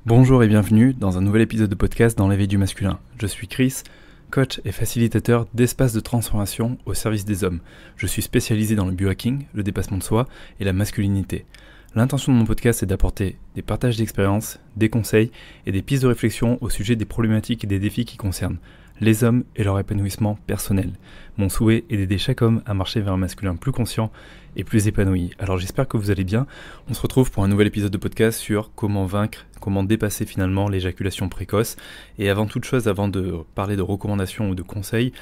Bonjour et bienvenue dans un nouvel épisode de podcast dans l'éveil du masculin. Je suis Chris, coach et facilitateur d'espaces de transformation au service des hommes. Je suis spécialisé dans le biohacking, le dépassement de soi et la masculinité. L'intention de mon podcast est d'apporter des partages d'expériences, des conseils et des pistes de réflexion au sujet des problématiques et des défis qui concernent les hommes et leur épanouissement personnel. Mon souhait est d'aider chaque homme à marcher vers un masculin plus conscient et plus épanoui. Alors j'espère que vous allez bien. On se retrouve pour un nouvel épisode de podcast sur comment vaincre, comment dépasser finalement l'éjaculation précoce. Et avant toute chose, avant de parler de recommandations ou de conseils,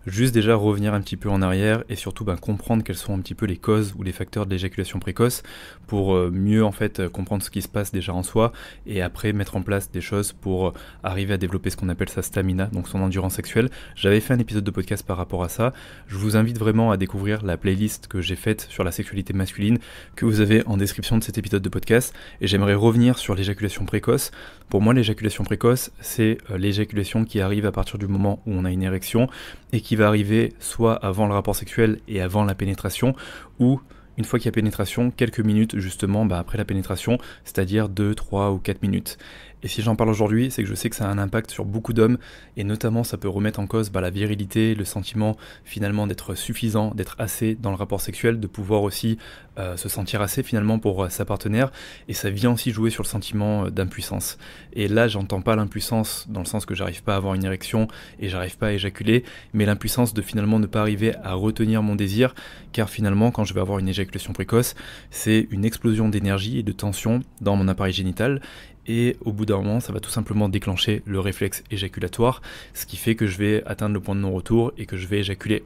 juste déjà revenir un petit peu en arrière et surtout comprendre quelles sont un petit peu les causes ou les facteurs de l'éjaculation précoce pour mieux en fait comprendre ce qui se passe déjà en soi et après mettre en place des choses pour arriver à développer ce qu'on appelle sa stamina, donc son endurance sexuelle. J'avais fait un épisode de podcast par rapport à ça. Je vous invite vraiment à découvrir la playlist que j'ai faite sur la sexualité masculine que vous avez en description de cet épisode de podcast et j'aimerais revenir sur l'éjaculation précoce. Pour moi, l'éjaculation précoce, c'est l'éjaculation qui arrive à partir du moment où on a une érection et qui va arriver soit avant le rapport sexuel et avant la pénétration, ou une fois qu'il y a pénétration, quelques minutes justement après la pénétration, c'est-à-dire 2, 3 ou 4 minutes. Et si j'en parle aujourd'hui, c'est que je sais que ça a un impact sur beaucoup d'hommes, et notamment ça peut remettre en cause la virilité, le sentiment finalement d'être suffisant, d'être assez dans le rapport sexuel, de pouvoir aussi se sentir assez finalement pour sa partenaire, et ça vient aussi jouer sur le sentiment d'impuissance. Et là, j'entends pas l'impuissance dans le sens que j'arrive pas à avoir une érection et j'arrive pas à éjaculer, mais l'impuissance de finalement ne pas arriver à retenir mon désir, car finalement quand je vais avoir une éjaculation précoce, c'est une explosion d'énergie et de tension dans mon appareil génital, et au bout d'un moment, ça va tout simplement déclencher le réflexe éjaculatoire, ce qui fait que je vais atteindre le point de non-retour et que je vais éjaculer.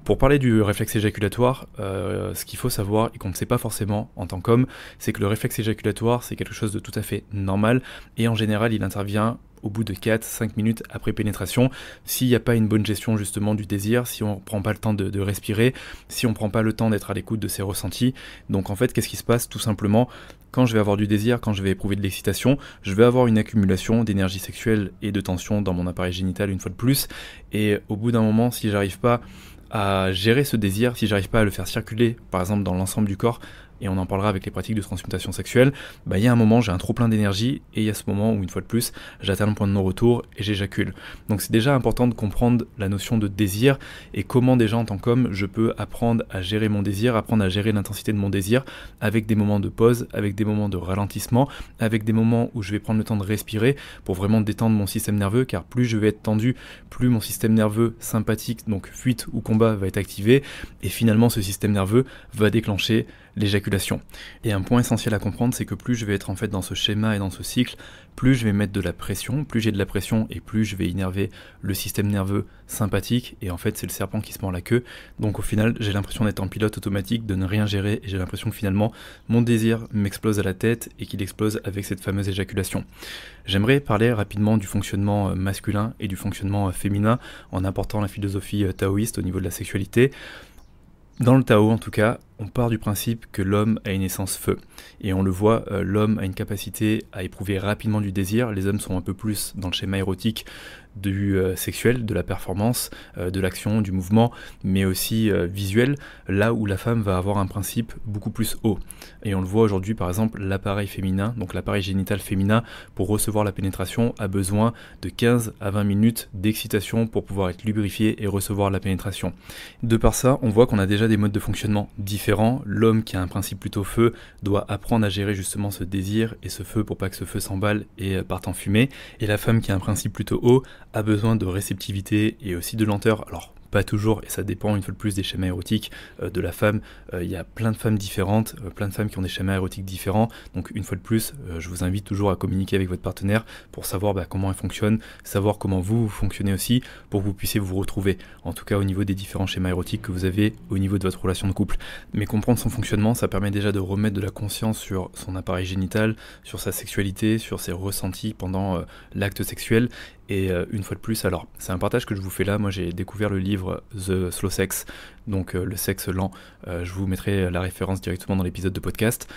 Pour parler du réflexe éjaculatoire, ce qu'il faut savoir et qu'on ne sait pas forcément en tant qu'homme, c'est que le réflexe éjaculatoire, c'est quelque chose de tout à fait normal et en général, il intervient au bout de 4-5 minutes après pénétration, s'il n'y a pas une bonne gestion justement du désir, si on ne prend pas le temps de respirer, si on ne prend pas le temps d'être à l'écoute de ses ressentis. Donc en fait, qu'est-ce qui se passe tout simplement quand je vais avoir du désir, quand je vais éprouver de l'excitation, je vais avoir une accumulation d'énergie sexuelle et de tension dans mon appareil génital une fois de plus, et au bout d'un moment, si j'arrive pas à gérer ce désir, si j'arrive pas à le faire circuler, par exemple dans l'ensemble du corps, et on en parlera avec les pratiques de transmutation sexuelle, il y a un moment, j'ai un trop plein d'énergie, et il y a ce moment où, une fois de plus, j'atteins le point de non-retour et j'éjacule. Donc c'est déjà important de comprendre la notion de désir, et comment déjà en tant qu'homme, je peux apprendre à gérer mon désir, apprendre à gérer l'intensité de mon désir, avec des moments de pause, avec des moments de ralentissement, avec des moments où je vais prendre le temps de respirer, pour vraiment détendre mon système nerveux, car plus je vais être tendu, plus mon système nerveux sympathique, donc fuite ou combat, va être activé, et finalement ce système nerveux va déclencher l'éjaculation. Et un point essentiel à comprendre, c'est que plus je vais être en fait dans ce schéma et dans ce cycle, plus je vais mettre de la pression, plus j'ai de la pression et plus je vais énerver le système nerveux sympathique, et en fait c'est le serpent qui se mord la queue. Donc au final j'ai l'impression d'être en pilote automatique, de ne rien gérer, et j'ai l'impression que finalement mon désir m'explose à la tête et qu'il explose avec cette fameuse éjaculation. J'aimerais parler rapidement du fonctionnement masculin et du fonctionnement féminin en apportant la philosophie taoïste au niveau de la sexualité. Dans le Tao, en tout cas, on part du principe que l'homme a une essence feu. Et on le voit, l'homme a une capacité à éprouver rapidement du désir. Les hommes sont un peu plus dans le schéma érotique du sexuel, de la performance, de l'action, du mouvement, mais aussi visuel, là où la femme va avoir un principe beaucoup plus haut. Et on le voit aujourd'hui, par exemple, l'appareil féminin, donc l'appareil génital féminin, pour recevoir la pénétration, a besoin de 15 à 20 minutes d'excitation pour pouvoir être lubrifié et recevoir la pénétration. De par ça, on voit qu'on a déjà des modes de fonctionnement différents. L'homme qui a un principe plutôt feu doit apprendre à gérer justement ce désir et ce feu pour pas que ce feu s'emballe et parte en fumée. Et la femme qui a un principe plutôt haut a besoin de réceptivité et aussi de lenteur. Alors, pas toujours, et ça dépend une fois de plus des schémas érotiques de la femme. Il y a plein de femmes différentes, plein de femmes qui ont des schémas érotiques différents. Donc une fois de plus, je vous invite toujours à communiquer avec votre partenaire pour savoir comment elle fonctionne, savoir comment vous fonctionnez aussi, pour que vous puissiez vous retrouver, en tout cas au niveau des différents schémas érotiques que vous avez au niveau de votre relation de couple. Mais comprendre son fonctionnement, ça permet déjà de remettre de la conscience sur son appareil génital, sur sa sexualité, sur ses ressentis pendant l'acte sexuel, Et une fois de plus, alors c'est un partage que je vous fais là, moi j'ai découvert le livre The Slow Sex, donc le sexe lent, je vous mettrai la référence directement dans l'épisode de podcast,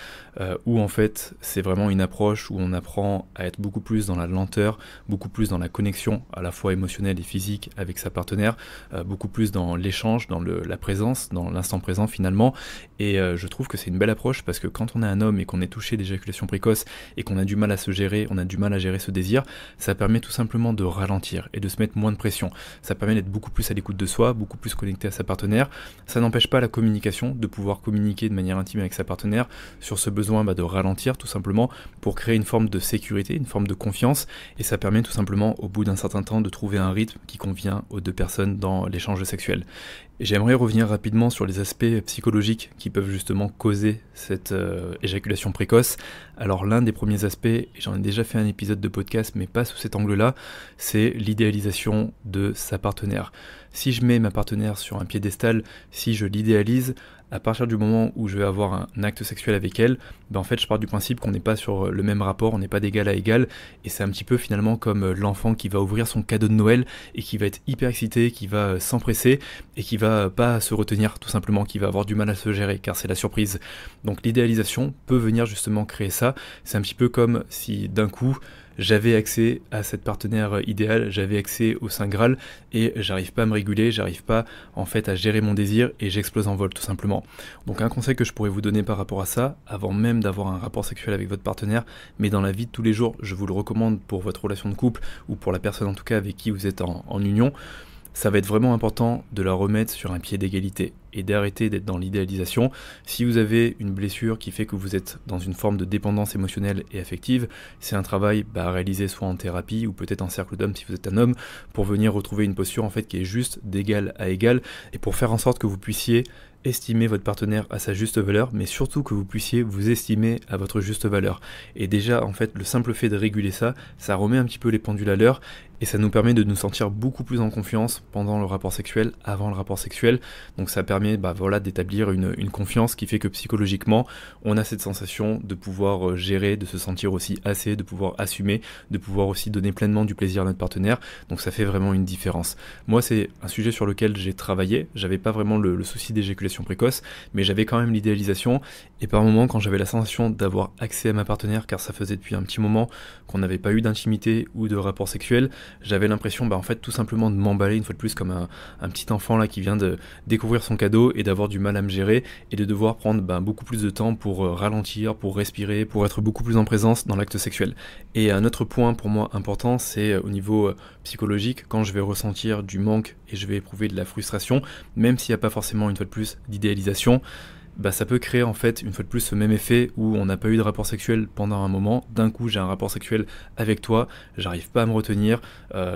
où en fait c'est vraiment une approche où on apprend à être beaucoup plus dans la lenteur, beaucoup plus dans la connexion à la fois émotionnelle et physique avec sa partenaire, beaucoup plus dans l'échange, dans la présence, dans l'instant présent finalement, et je trouve que c'est une belle approche parce que quand on est un homme et qu'on est touché d'éjaculation précoce et qu'on a du mal à se gérer, on a du mal à gérer ce désir, ça permet tout simplement de ralentir et de se mettre moins de pression. Ça permet d'être beaucoup plus à l'écoute de soi, beaucoup plus connecté à sa partenaire. Ça n'empêche pas la communication, de pouvoir communiquer de manière intime avec sa partenaire sur ce besoin de ralentir tout simplement pour créer une forme de sécurité, une forme de confiance, et ça permet tout simplement au bout d'un certain temps de trouver un rythme qui convient aux deux personnes dans l'échange sexuel. Et j'aimerais revenir rapidement sur les aspects psychologiques qui peuvent justement causer cette éjaculation précoce. Alors l'un des premiers aspects, et j'en ai déjà fait un épisode de podcast mais pas sous cet angle-là, c'est l'idéalisation de sa partenaire. Si je mets ma partenaire sur un piédestal, si je l'idéalise, à partir du moment où je vais avoir un acte sexuel avec elle, en fait je pars du principe qu'on n'est pas sur le même rapport, on n'est pas d'égal à égal, et c'est un petit peu finalement comme l'enfant qui va ouvrir son cadeau de Noël et qui va être hyper excité, qui va s'empresser et qui va pas se retenir tout simplement, qui va avoir du mal à se gérer car c'est la surprise. Donc l'idéalisation peut venir justement créer ça, c'est un petit peu comme si d'un coup j'avais accès à cette partenaire idéale, j'avais accès au Saint Graal et j'arrive pas à me réguler, j'arrive pas en fait à gérer mon désir et j'explose en vol tout simplement. Donc un conseil que je pourrais vous donner par rapport à ça, avant même d'avoir un rapport sexuel avec votre partenaire, mais dans la vie de tous les jours, je vous le recommande pour votre relation de couple ou pour la personne en tout cas avec qui vous êtes en union, ça va être vraiment important de la remettre sur un pied d'égalité et d'arrêter d'être dans l'idéalisation. Si vous avez une blessure qui fait que vous êtes dans une forme de dépendance émotionnelle et affective, c'est un travail à réaliser soit en thérapie ou peut-être en cercle d'hommes si vous êtes un homme, pour venir retrouver une posture en fait qui est juste d'égal à égal et pour faire en sorte que vous puissiez estimer votre partenaire à sa juste valeur, mais surtout que vous puissiez vous estimer à votre juste valeur. Et déjà, en fait, le simple fait de réguler ça, ça remet un petit peu les pendules à l'heure et ça nous permet de nous sentir beaucoup plus en confiance pendant le rapport sexuel, avant le rapport sexuel. Donc ça permet d'établir une confiance qui fait que psychologiquement, on a cette sensation de pouvoir gérer, de se sentir aussi assez, de pouvoir assumer, de pouvoir aussi donner pleinement du plaisir à notre partenaire. Donc ça fait vraiment une différence. Moi, c'est un sujet sur lequel j'ai travaillé. J'avais pas vraiment le souci d'éjaculation précoce, mais j'avais quand même l'idéalisation. Et par moments, quand j'avais la sensation d'avoir accès à ma partenaire, car ça faisait depuis un petit moment qu'on n'avait pas eu d'intimité ou de rapport sexuel, j'avais l'impression en fait tout simplement de m'emballer une fois de plus comme un petit enfant là qui vient de découvrir son cadeau et d'avoir du mal à me gérer et de devoir prendre beaucoup plus de temps pour ralentir, pour respirer, pour être beaucoup plus en présence dans l'acte sexuel. Et un autre point pour moi important, c'est au niveau psychologique, quand je vais ressentir du manque et je vais éprouver de la frustration, même s'il n'y a pas forcément une fois de plus d'idéalisation, ça peut créer en fait une fois de plus ce même effet où on n'a pas eu de rapport sexuel pendant un moment, d'un coup j'ai un rapport sexuel avec toi, j'arrive pas à me retenir,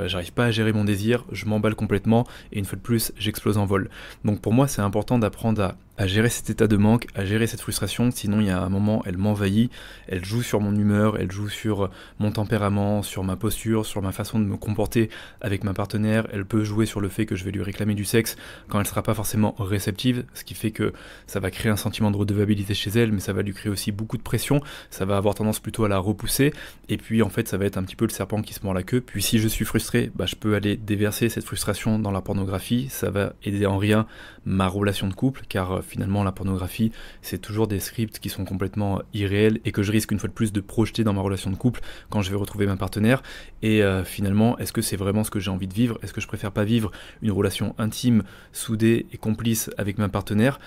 j'arrive pas à gérer mon désir, je m'emballe complètement et une fois de plus j'explose en vol. Donc pour moi c'est important d'apprendre à gérer cet état de manque, à gérer cette frustration, sinon il y a un moment elle m'envahit, elle joue sur mon humeur, elle joue sur mon tempérament, sur ma posture, sur ma façon de me comporter avec ma partenaire, elle peut jouer sur le fait que je vais lui réclamer du sexe quand elle sera pas forcément réceptive, ce qui fait que ça va créer un sentiment de redevabilité chez elle, mais ça va lui créer aussi beaucoup de pression, ça va avoir tendance plutôt à la repousser, et puis en fait ça va être un petit peu le serpent qui se mord la queue, puis si je suis frustré, je peux aller déverser cette frustration dans la pornographie, ça va aider en rien ma relation de couple, car finalement la pornographie c'est toujours des scripts qui sont complètement irréels et que je risque une fois de plus de projeter dans ma relation de couple quand je vais retrouver ma partenaire, et finalement est-ce que c'est vraiment ce que j'ai envie de vivre, est-ce que je préfère pas vivre une relation intime, soudée et complice avec ma partenaire,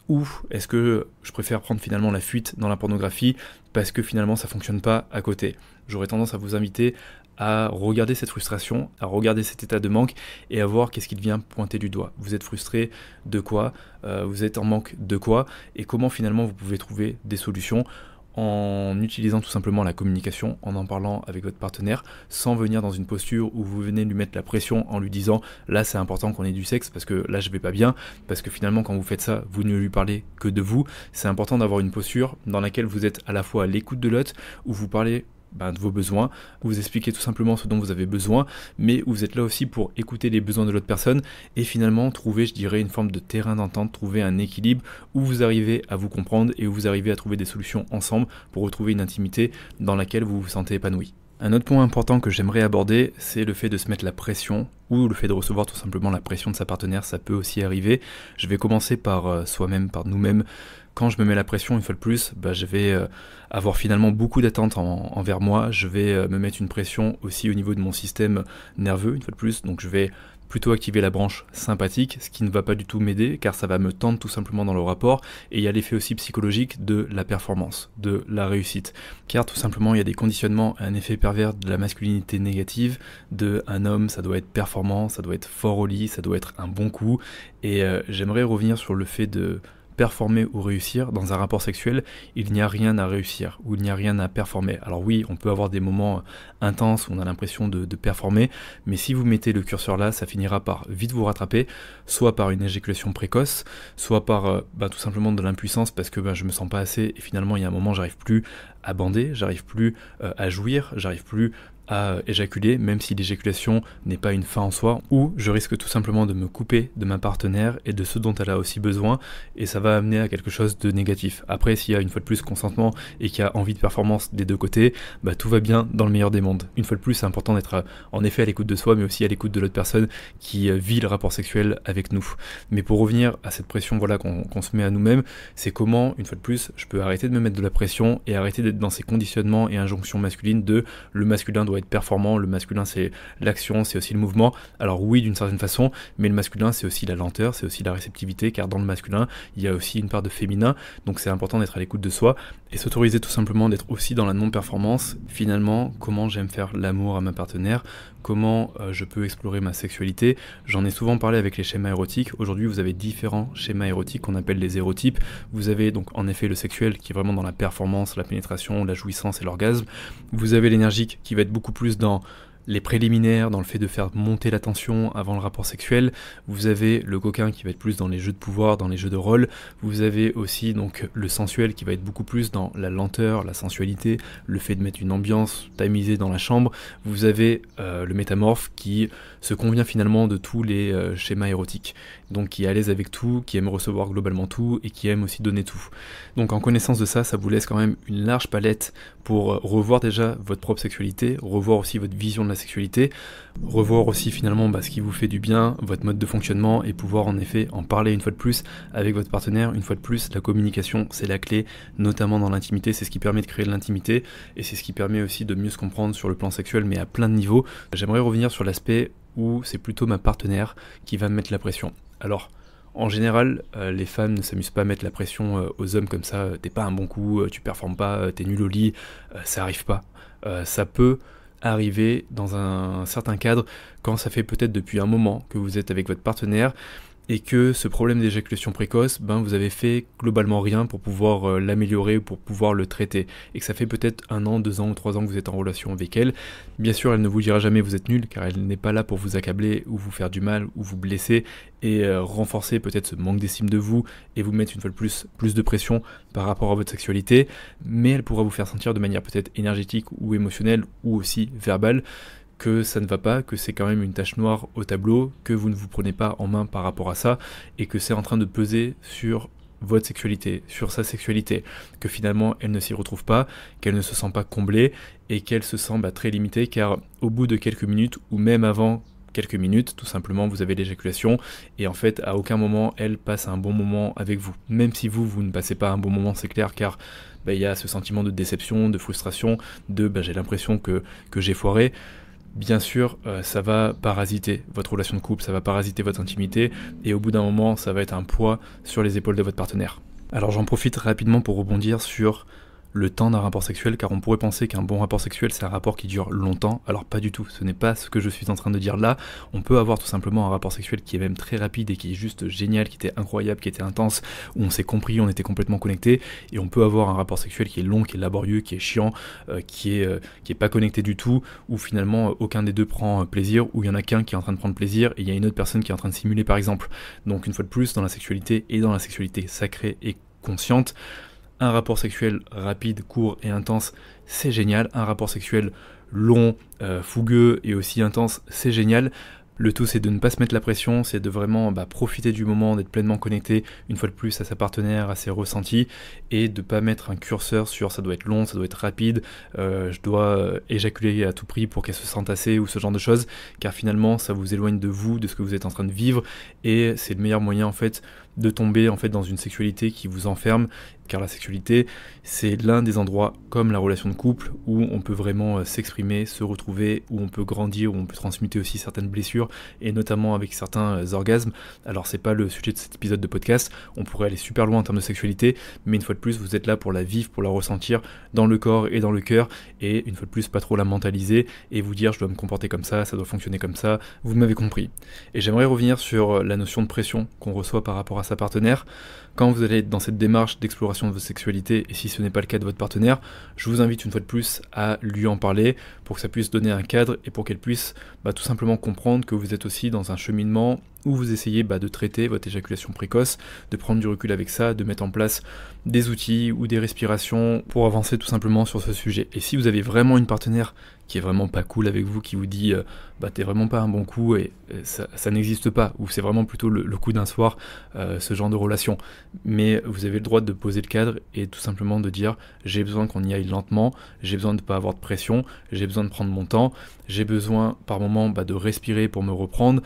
ou est-ce que je préfère prendre finalement la fuite dans la pornographie parce que finalement ça fonctionne pas à côté. J'aurais tendance à vous inviter à regarder cette frustration, à regarder cet état de manque et à voir qu'est-ce qu'il vient pointer du doigt. Vous êtes frustré de quoi, vous êtes en manque de quoi, et comment finalement vous pouvez trouver des solutions en utilisant tout simplement la communication, en parlant avec votre partenaire, sans venir dans une posture où vous venez lui mettre la pression en lui disant là c'est important qu'on ait du sexe parce que là je vais pas bien, parce que finalement quand vous faites ça, vous ne lui parlez que de vous. C'est important d'avoir une posture dans laquelle vous êtes à la fois à l'écoute de l'autre, où vous parlez de vos besoins, où vous expliquez tout simplement ce dont vous avez besoin, mais où vous êtes là aussi pour écouter les besoins de l'autre personne et finalement trouver, je dirais, une forme de terrain d'entente, trouver un équilibre où vous arrivez à vous comprendre et où vous arrivez à trouver des solutions ensemble pour retrouver une intimité dans laquelle vous vous sentez épanoui. Un autre point important que j'aimerais aborder, c'est le fait de se mettre la pression ou le fait de recevoir tout simplement la pression de sa partenaire, ça peut aussi arriver. Je vais commencer par soi-même, par nous-mêmes. Quand je me mets la pression une fois de plus, je vais avoir finalement beaucoup d'attentes envers moi, je vais me mettre une pression aussi au niveau de mon système nerveux une fois de plus, donc je vais plutôt activer la branche sympathique, ce qui ne va pas du tout m'aider car ça va me tendre tout simplement dans le rapport, et il y a l'effet aussi psychologique de la performance, de la réussite, car tout simplement il y a des conditionnements, un effet pervers de la masculinité négative, de un homme ça doit être performant, ça doit être fort au lit, ça doit être un bon coup, et j'aimerais revenir sur le fait de performer ou réussir. Dans un rapport sexuel, il n'y a rien à réussir ou il n'y a rien à performer. Alors oui, on peut avoir des moments intenses où on a l'impression de performer, mais si vous mettez le curseur là, ça finira par vite vous rattraper, soit par une éjaculation précoce, soit par tout simplement de l'impuissance parce que je me sens pas assez et finalement il y a un moment j'arrive plus à bander, j'arrive plus à jouir, j'arrive plus à éjaculer, même si l'éjaculation n'est pas une fin en soi, ou je risque tout simplement de me couper de ma partenaire et de ce dont elle a aussi besoin, et ça va amener à quelque chose de négatif. Après, s'il y a une fois de plus consentement et qu'il y a envie de performance des deux côtés, tout va bien dans le meilleur des mondes. Une fois de plus, c'est important d'être en effet à l'écoute de soi, mais aussi à l'écoute de l'autre personne qui vit le rapport sexuel avec nous. Mais pour revenir à cette pression qu'on se met à nous-mêmes, c'est comment, une fois de plus, je peux arrêter de me mettre de la pression et arrêter d'être dans ces conditionnements et injonctions masculines de le masculin doit être performant, le masculin c'est l'action, c'est aussi le mouvement. Alors oui, d'une certaine façon, mais le masculin c'est aussi la lenteur, c'est aussi la réceptivité, car dans le masculin il y a aussi une part de féminin, donc c'est important d'être à l'écoute de soi et s'autoriser tout simplement d'être aussi dans la non-performance. Finalement, comment j'aime faire l'amour à ma partenaire, comment je peux explorer ma sexualité. J'en ai souvent parlé avec les schémas érotiques. Aujourd'hui vous avez différents schémas érotiques qu'on appelle les érotypes. Vous avez donc en effet le sexuel qui est vraiment dans la performance, la pénétration, la jouissance et l'orgasme. Vous avez l'énergique qui va être beaucoup plus dans les préliminaires, dans le fait de faire monter la tension avant le rapport sexuel. Vous avez le coquin qui va être plus dans les jeux de pouvoir, dans les jeux de rôle. Vous avez aussi donc le sensuel qui va être beaucoup plus dans la lenteur, la sensualité, le fait de mettre une ambiance tamisée dans la chambre. Vous avez le métamorphe qui se convient finalement de tous les schémas érotiques. Donc qui est à l'aise avec tout, qui aime recevoir globalement tout et qui aime aussi donner tout. Donc en connaissance de ça, ça vous laisse quand même une large palette pour revoir déjà votre propre sexualité, revoir aussi votre vision de la sexualité, revoir aussi finalement ce qui vous fait du bien, votre mode de fonctionnement et pouvoir en effet en parler une fois de plus avec votre partenaire. Une fois de plus, la communication c'est la clé, notamment dans l'intimité, c'est ce qui permet de créer de l'intimité et c'est ce qui permet aussi de mieux se comprendre sur le plan sexuel mais à plein de niveaux. J'aimerais revenir sur l'aspect où c'est plutôt ma partenaire qui va me mettre la pression. Alors, en général, les femmes ne s'amusent pas à mettre la pression aux hommes comme ça, t'es pas un bon coup, tu performes pas, t'es nul au lit, ça arrive pas. Ça peut arriver dans un certain cadre quand ça fait peut-être depuis un moment que vous êtes avec votre partenaire et que ce problème d'éjaculation précoce, vous avez fait globalement rien pour pouvoir l'améliorer ou pour pouvoir le traiter, et que ça fait peut-être 1 an, 2 ans ou 3 ans que vous êtes en relation avec elle. Bien sûr, elle ne vous dira jamais vous êtes nul, car elle n'est pas là pour vous accabler ou vous faire du mal ou vous blesser et renforcer peut-être ce manque d'estime de vous et vous mettre une fois de plus de pression par rapport à votre sexualité, mais elle pourra vous faire sentir de manière peut-être énergétique ou émotionnelle ou aussi verbale que ça ne va pas, que c'est quand même une tache noire au tableau, que vous ne vous prenez pas en main par rapport à ça, et que c'est en train de peser sur votre sexualité, sur sa sexualité, que finalement elle ne s'y retrouve pas, qu'elle ne se sent pas comblée, et qu'elle se sent très limitée, car au bout de quelques minutes, ou même avant quelques minutes, tout simplement vous avez l'éjaculation, et en fait à aucun moment elle passe un bon moment avec vous, même si vous ne passez pas un bon moment, c'est clair, car il y a ce sentiment de déception, de frustration, de j'ai l'impression que j'ai foiré. Bien sûr, ça va parasiter votre relation de couple, ça va parasiter votre intimité, et au bout d'un moment, ça va être un poids sur les épaules de votre partenaire. Alors j'en profite rapidement pour rebondir sur le temps d'un rapport sexuel, car on pourrait penser qu'un bon rapport sexuel c'est un rapport qui dure longtemps. Alors pas du tout, ce n'est pas ce que je suis en train de dire là. On peut avoir tout simplement un rapport sexuel qui est même très rapide et qui est juste génial, qui était incroyable, qui était intense, où on s'est compris, on était complètement connectés, et on peut avoir un rapport sexuel qui est long, qui est laborieux, qui est chiant, qui est pas connecté du tout, où finalement aucun des deux prend plaisir, où il y en a qu'un qui est en train de prendre plaisir et il y a une autre personne qui est en train de simuler par exemple. Donc une fois de plus, dans la sexualité et dans la sexualité sacrée et consciente, un rapport sexuel rapide, court et intense, c'est génial. Un rapport sexuel long, fougueux et aussi intense, c'est génial. Le tout, c'est de ne pas se mettre la pression, c'est de vraiment profiter du moment, d'être pleinement connecté, une fois de plus, à sa partenaire, à ses ressentis, et de ne pas mettre un curseur sur ça doit être long, ça doit être rapide, je dois éjaculer à tout prix pour qu'elle se sente assez, ou ce genre de choses, car finalement, ça vous éloigne de vous, de ce que vous êtes en train de vivre, et c'est le meilleur moyen, en fait, de tomber en fait dans une sexualité qui vous enferme, car la sexualité, c'est l'un des endroits, comme la relation de couple, où on peut vraiment s'exprimer, se retrouver, où on peut grandir, où on peut transmuter aussi certaines blessures, et notamment avec certains orgasmes. Alors c'est pas le sujet de cet épisode de podcast, on pourrait aller super loin en termes de sexualité, mais une fois de plus, vous êtes là pour la vivre, pour la ressentir dans le corps et dans le cœur, et une fois de plus, pas trop la mentaliser, et vous dire je dois me comporter comme ça doit fonctionner comme ça, vous m'avez compris. Et j'aimerais revenir sur la notion de pression qu'on reçoit par rapport à sa partenaire. Quand vous allez être dans cette démarche d'exploration de votre sexualité, et si ce n'est pas le cas de votre partenaire, je vous invite une fois de plus à lui en parler pour que ça puisse donner un cadre et pour qu'elle puisse tout simplement comprendre que vous êtes aussi dans un cheminement où vous essayez de traiter votre éjaculation précoce, de prendre du recul avec ça, de mettre en place des outils ou des respirations pour avancer tout simplement sur ce sujet. Et si vous avez vraiment une partenaire qui est vraiment pas cool avec vous, qui vous dit t'es vraiment pas un bon coup et ça n'existe pas, ou c'est vraiment plutôt le coup d'un soir, ce genre de relation. Mais vous avez le droit de poser le cadre et tout simplement de dire j'ai besoin qu'on y aille lentement, j'ai besoin de ne pas avoir de pression, j'ai besoin de prendre mon temps, j'ai besoin par moment de respirer pour me reprendre,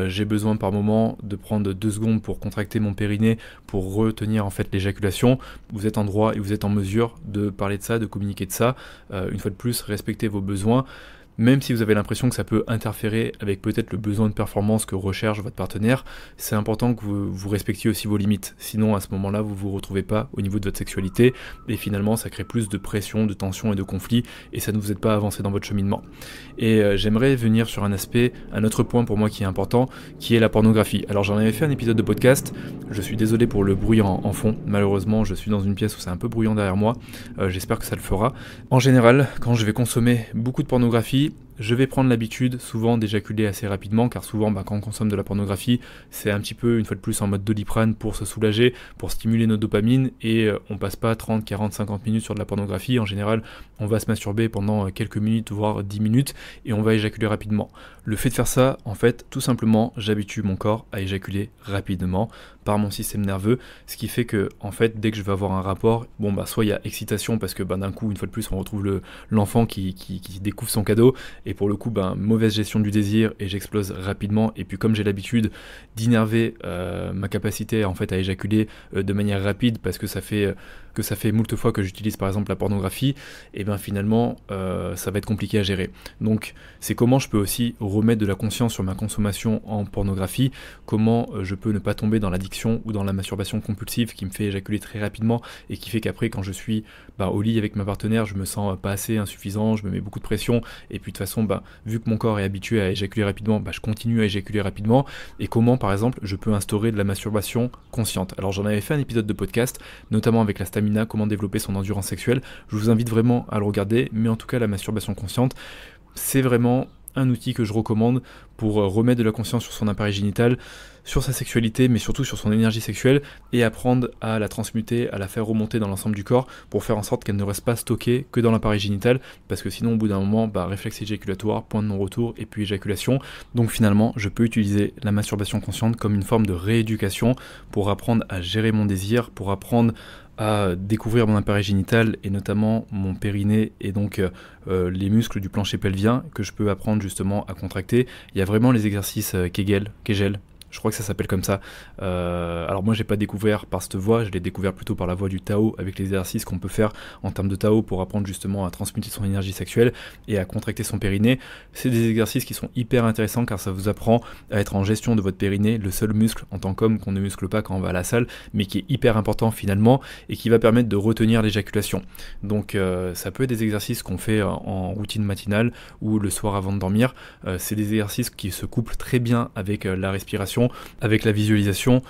j'ai besoin par moment de prendre 2 secondes pour contracter mon périnée, pour retenir en fait l'éjaculation. Vous êtes en droit et vous êtes en mesure de parler de ça, de communiquer de ça. Une fois de plus, respectez vos besoins. Même si vous avez l'impression que ça peut interférer avec peut-être le besoin de performance que recherche votre partenaire, c'est important que vous respectiez aussi vos limites. Sinon, à ce moment-là, vous ne vous retrouvez pas au niveau de votre sexualité et finalement, ça crée plus de pression, de tension et de conflit et ça ne vous aide pas à avancer dans votre cheminement. Et j'aimerais venir sur un autre point pour moi qui est important, qui est la pornographie. Alors, j'en avais fait un épisode de podcast, je suis désolé pour le bruit en fond. Malheureusement, je suis dans une pièce où c'est un peu bruyant derrière moi. J'espère que ça le fera. En général, quand je vais consommer beaucoup de pornographie, je vais prendre l'habitude souvent d'éjaculer assez rapidement, car souvent quand on consomme de la pornographie, c'est un petit peu une fois de plus en mode Doliprane pour se soulager, pour stimuler nos dopamines, et on passe pas 30, 40, 50 minutes sur de la pornographie. En général, on va se masturber pendant quelques minutes, voire 10 minutes, et on va éjaculer rapidement. Le fait de faire ça, en fait, tout simplement, j'habitue mon corps à éjaculer rapidement par mon système nerveux, ce qui fait que, en fait, dès que je vais avoir un rapport, soit il y a excitation parce que d'un coup, une fois de plus, on retrouve l'enfant qui découvre son cadeau, et pour le coup, mauvaise gestion du désir, et j'explose rapidement, et puis comme j'ai l'habitude d'innerver ma capacité en fait à éjaculer de manière rapide, parce que ça fait moult fois que j'utilise par exemple la pornographie, et finalement ça va être compliqué à gérer. Donc c'est comment je peux aussi remettre de la conscience sur ma consommation en pornographie, comment je peux ne pas tomber dans l'addiction ou dans la masturbation compulsive qui me fait éjaculer très rapidement et qui fait qu'après quand je suis au lit avec ma partenaire, je me sens pas assez, insuffisant, je me mets beaucoup de pression, et puis de toute façon vu que mon corps est habitué à éjaculer rapidement, je continue à éjaculer rapidement. Et comment par exemple je peux instaurer de la masturbation consciente. Alors j'en avais fait un épisode de podcast, notamment avec la stamina, comment développer son endurance sexuelle. Je vous invite vraiment à le regarder, mais en tout cas la masturbation consciente, c'est vraiment un outil que je recommande pour remettre de la conscience sur son appareil génital, sur sa sexualité, mais surtout sur son énergie sexuelle, et apprendre à la transmuter, à la faire remonter dans l'ensemble du corps, pour faire en sorte qu'elle ne reste pas stockée que dans l'appareil génital, parce que sinon au bout d'un moment, réflexe éjaculatoire, point de non-retour, et puis éjaculation. Donc finalement, je peux utiliser la masturbation consciente comme une forme de rééducation, pour apprendre à gérer mon désir, pour apprendre à découvrir mon appareil génital et notamment mon périnée et donc les muscles du plancher pelvien que je peux apprendre justement à contracter. Il y a vraiment les exercices Kegel, je crois que ça s'appelle comme ça. Alors moi j'ai pas découvert par cette voie, je l'ai découvert plutôt par la voie du Tao, avec les exercices qu'on peut faire en termes de Tao pour apprendre justement à transmuter son énergie sexuelle et à contracter son périnée. C'est des exercices qui sont hyper intéressants car ça vous apprend à être en gestion de votre périnée, le seul muscle en tant qu'homme qu'on ne muscle pas quand on va à la salle, mais qui est hyper important finalement et qui va permettre de retenir l'éjaculation. Donc ça peut être des exercices qu'on fait en routine matinale ou le soir avant de dormir. C'est des exercices qui se couplent très bien avec la respiration, avec la visualisation.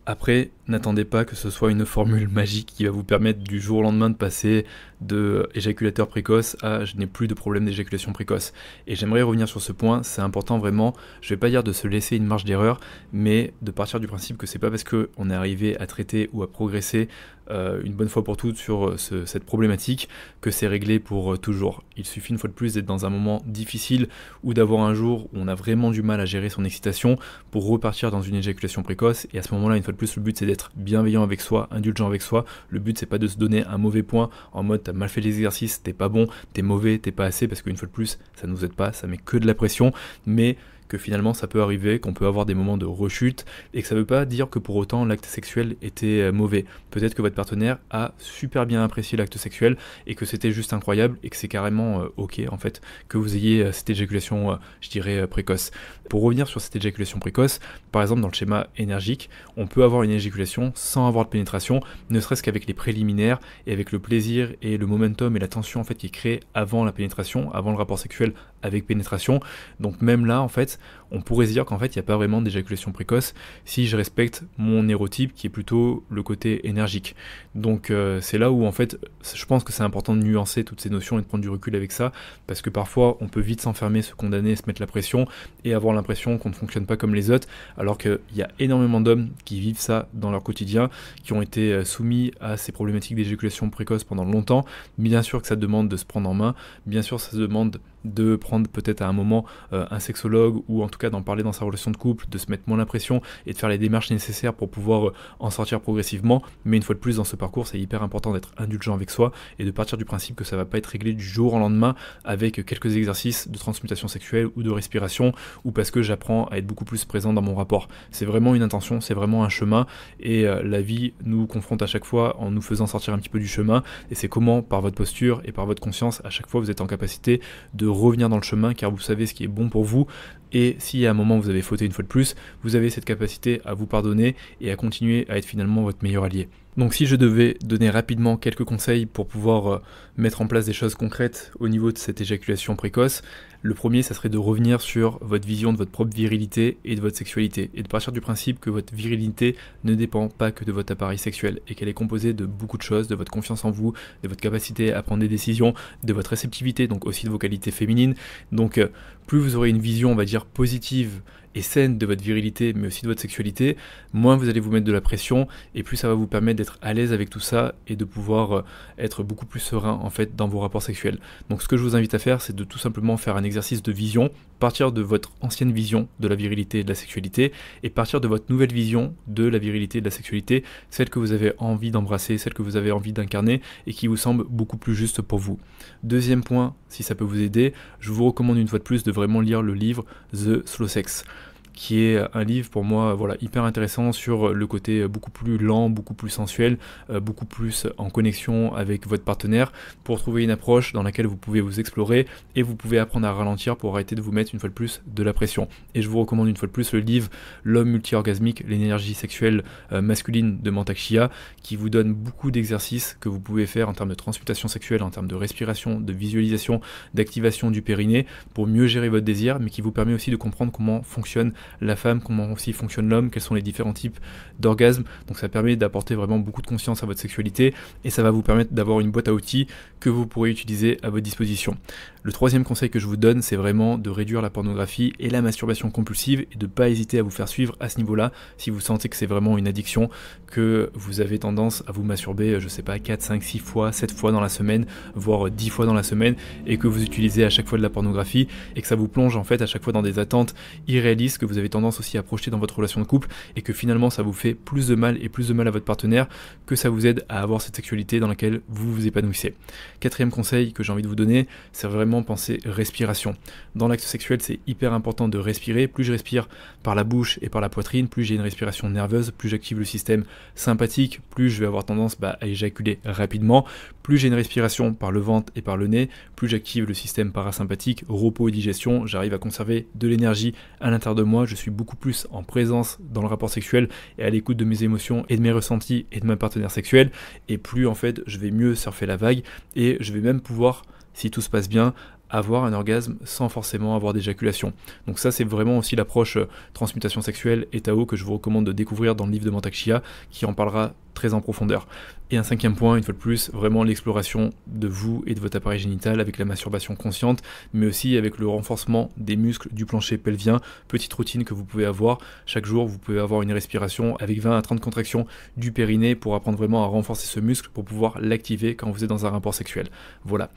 Après, n'attendez pas que ce soit une formule magique qui va vous permettre du jour au lendemain de passer de éjaculateur précoce à je n'ai plus de problème d'éjaculation précoce. Et j'aimerais revenir sur ce point, c'est important vraiment, je vais pas dire de se laisser une marge d'erreur, mais de partir du principe que c'est pas parce qu'on est arrivé à traiter ou à progresser une bonne fois pour toutes sur cette problématique, que c'est réglé pour toujours. Il suffit une fois de plus d'être dans un moment difficile ou d'avoir un jour où on a vraiment du mal à gérer son excitation pour repartir dans une éjaculation précoce, et à ce moment-là, une fois de plus, le but c'est d'être bienveillant avec soi, indulgent avec soi. Le but c'est pas de se donner un mauvais point en mode t'as mal fait l'exercice, t'es pas bon, t'es mauvais, t'es pas assez, parce qu'une fois de plus, ça nous aide pas, ça met que de la pression, mais que finalement ça peut arriver, qu'on peut avoir des moments de rechute, et que ça veut pas dire que pour autant l'acte sexuel était mauvais. Peut-être que votre partenaire a super bien apprécié l'acte sexuel, et que c'était juste incroyable, et que c'est carrément ok en fait, que vous ayez cette éjaculation, je dirais, précoce. Pour revenir sur cette éjaculation précoce, par exemple dans le schéma énergique, on peut avoir une éjaculation sans avoir de pénétration, ne serait-ce qu'avec les préliminaires, et avec le plaisir, et le momentum, et la tension en fait qui est créée avant la pénétration, avant le rapport sexuel avec pénétration. Donc même là en fait, on pourrait se dire qu'en fait il n'y a pas vraiment d'éjaculation précoce si je respecte mon nérotype qui est plutôt le côté énergique. Donc c'est là où en fait je pense que c'est important de nuancer toutes ces notions et de prendre du recul avec ça, parce que parfois on peut vite s'enfermer, se condamner, se mettre la pression et avoir l'impression qu'on ne fonctionne pas comme les autres, alors qu'il y a énormément d'hommes qui vivent ça dans leur quotidien, qui ont été soumis à ces problématiques d'éjaculation précoce pendant longtemps. Bien sûr que ça demande de se prendre en main, bien sûr ça demande de prendre peut-être à un moment un sexologue, ou en tout cas d'en parler dans sa relation de couple, de se mettre moins la pression et de faire les démarches nécessaires pour pouvoir en sortir progressivement. Mais une fois de plus, dans ce parcours, c'est hyper important d'être indulgent avec soi et de partir du principe que ça va pas être réglé du jour au lendemain avec quelques exercices de transmutation sexuelle ou de respiration, ou parce que j'apprends à être beaucoup plus présent dans mon rapport. C'est vraiment une intention, c'est vraiment un chemin, et la vie nous confronte à chaque fois en nous faisant sortir un petit peu du chemin, et c'est comment, par votre posture et par votre conscience, à chaque fois vous êtes en capacité de revenir dans le chemin, car vous savez ce qui est bon pour vous, et si à un moment vous avez fauté une fois de plus, vous avez cette capacité à vous pardonner et à continuer à être finalement votre meilleur allié. Donc si je devais donner rapidement quelques conseils pour pouvoir mettre en place des choses concrètes au niveau de cette éjaculation précoce, le premier, ça serait de revenir sur votre vision de votre propre virilité et de votre sexualité, et de partir du principe que votre virilité ne dépend pas que de votre appareil sexuel, et qu'elle est composée de beaucoup de choses, de votre confiance en vous, de votre capacité à prendre des décisions, de votre réceptivité, donc aussi de vos qualités féminines. Donc plus vous aurez une vision, on va dire, positive et saine de votre virilité, mais aussi de votre sexualité, moins vous allez vous mettre de la pression, et plus ça va vous permettre d'être à l'aise avec tout ça et de pouvoir être beaucoup plus serein en fait dans vos rapports sexuels. Donc ce que je vous invite à faire, c'est de tout simplement faire un exercice de vision, partir de votre ancienne vision de la virilité et de la sexualité, et partir de votre nouvelle vision de la virilité et de la sexualité, celle que vous avez envie d'embrasser, celle que vous avez envie d'incarner et qui vous semble beaucoup plus juste pour vous. Deuxième point, si ça peut vous aider, je vous recommande une fois de plus de vraiment lire le livre The Slow Sex, qui est un livre pour moi hyper intéressant sur le côté beaucoup plus lent, beaucoup plus sensuel, beaucoup plus en connexion avec votre partenaire, pour trouver une approche dans laquelle vous pouvez vous explorer et vous pouvez apprendre à ralentir pour arrêter de vous mettre une fois de plus de la pression. Et je vous recommande une fois de plus le livre L'homme multi-orgasmique, l'énergie sexuelle masculine de Mantak Chia, qui vous donne beaucoup d'exercices que vous pouvez faire en termes de transmutation sexuelle, en termes de respiration, de visualisation, d'activation du périnée pour mieux gérer votre désir, mais qui vous permet aussi de comprendre comment fonctionne la femme, comment aussi fonctionne l'homme, quels sont les différents types d'orgasmes. Donc ça permet d'apporter vraiment beaucoup de conscience à votre sexualité, et ça va vous permettre d'avoir une boîte à outils que vous pourrez utiliser à votre disposition. Le troisième conseil que je vous donne, c'est vraiment de réduire la pornographie et la masturbation compulsive, et de ne pas hésiter à vous faire suivre à ce niveau-là si vous sentez que c'est vraiment une addiction, que vous avez tendance à vous masturber, je sais pas, 4, 5, 6 fois, 7 fois dans la semaine, voire 10 fois dans la semaine, et que vous utilisez à chaque fois de la pornographie, et que ça vous plonge en fait à chaque fois dans des attentes irréalistes que vous avez tendance aussi à projeter dans votre relation de couple, et que finalement ça vous fait plus de mal et plus de mal à votre partenaire que ça vous aide à avoir cette sexualité dans laquelle vous vous épanouissez. Quatrième conseil que j'ai envie de vous donner, c'est vraiment penser respiration. Dans l'acte sexuel, c'est hyper important de respirer. Plus je respire par la bouche et par la poitrine, plus j'ai une respiration nerveuse, plus j'active le système sympathique, plus je vais avoir tendance à éjaculer rapidement. Plus j'ai une respiration par le ventre et par le nez, plus j'active le système parasympathique, repos et digestion, j'arrive à conserver de l'énergie à l'intérieur de moi, je suis beaucoup plus en présence dans le rapport sexuel et à l'écoute de mes émotions et de mes ressentis et de ma partenaire sexuelle, et plus en fait je vais mieux surfer la vague, et je vais même pouvoir, si tout se passe bien, avoir un orgasme sans forcément avoir d'éjaculation. Donc ça, c'est vraiment aussi l'approche transmutation sexuelle et Tao que je vous recommande de découvrir dans le livre de Mantak Chia, qui en parlera très en profondeur. Et un 5e point, une fois de plus, vraiment l'exploration de vous et de votre appareil génital avec la masturbation consciente, mais aussi avec le renforcement des muscles du plancher pelvien, petite routine que vous pouvez avoir. Chaque jour, vous pouvez avoir une respiration avec 20 à 30 contractions du périnée pour apprendre vraiment à renforcer ce muscle pour pouvoir l'activer quand vous êtes dans un rapport sexuel. Voilà.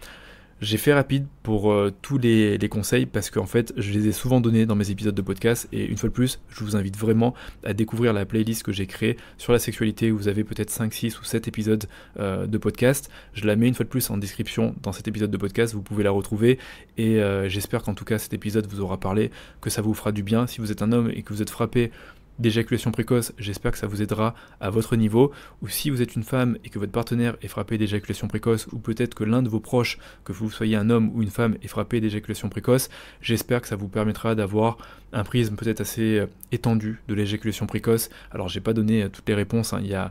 J'ai fait rapide pour tous les conseils parce qu'en fait je les ai souvent donnés dans mes épisodes de podcast et une fois de plus je vous invite vraiment à découvrir la playlist que j'ai créée sur la sexualité où vous avez peut-être 5, 6 ou 7 épisodes de podcast. Je la mets une fois de plus en description dans cet épisode de podcast, vous pouvez la retrouver et j'espère qu'en tout cas cet épisode vous aura parlé, que ça vous fera du bien. Si vous êtes un homme et que vous êtes frappé d'éjaculation précoce, j'espère que ça vous aidera à votre niveau, ou si vous êtes une femme et que votre partenaire est frappé d'éjaculation précoce, ou peut-être que l'un de vos proches, que vous soyez un homme ou une femme, est frappé d'éjaculation précoce, j'espère que ça vous permettra d'avoir un prisme peut-être assez étendu de l'éjaculation précoce. Alors j'ai pas donné toutes les réponses, il y a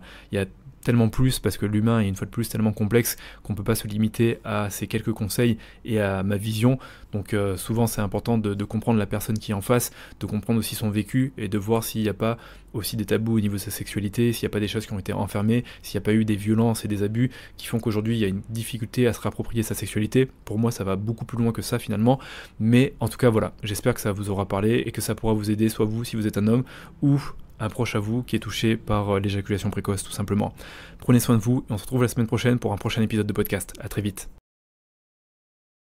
tellement plus parce que l'humain est une fois de plus tellement complexe qu'on peut pas se limiter à ces quelques conseils et à ma vision. Donc souvent c'est important de comprendre la personne qui est en face, de comprendre aussi son vécu et de voir s'il n'y a pas aussi des tabous au niveau de sa sexualité, s'il n'y a pas des choses qui ont été enfermées, s'il n'y a pas eu des violences et des abus qui font qu'aujourd'hui il y a une difficulté à se réapproprier sa sexualité. Pour moi ça va beaucoup plus loin que ça finalement, mais en tout cas voilà, j'espère que ça vous aura parlé et que ça pourra vous aider, soit vous si vous êtes un homme ou un proche à vous qui est touché par l'éjaculation précoce tout simplement. Prenez soin de vous et on se retrouve la semaine prochaine pour un prochain épisode de podcast. À très vite.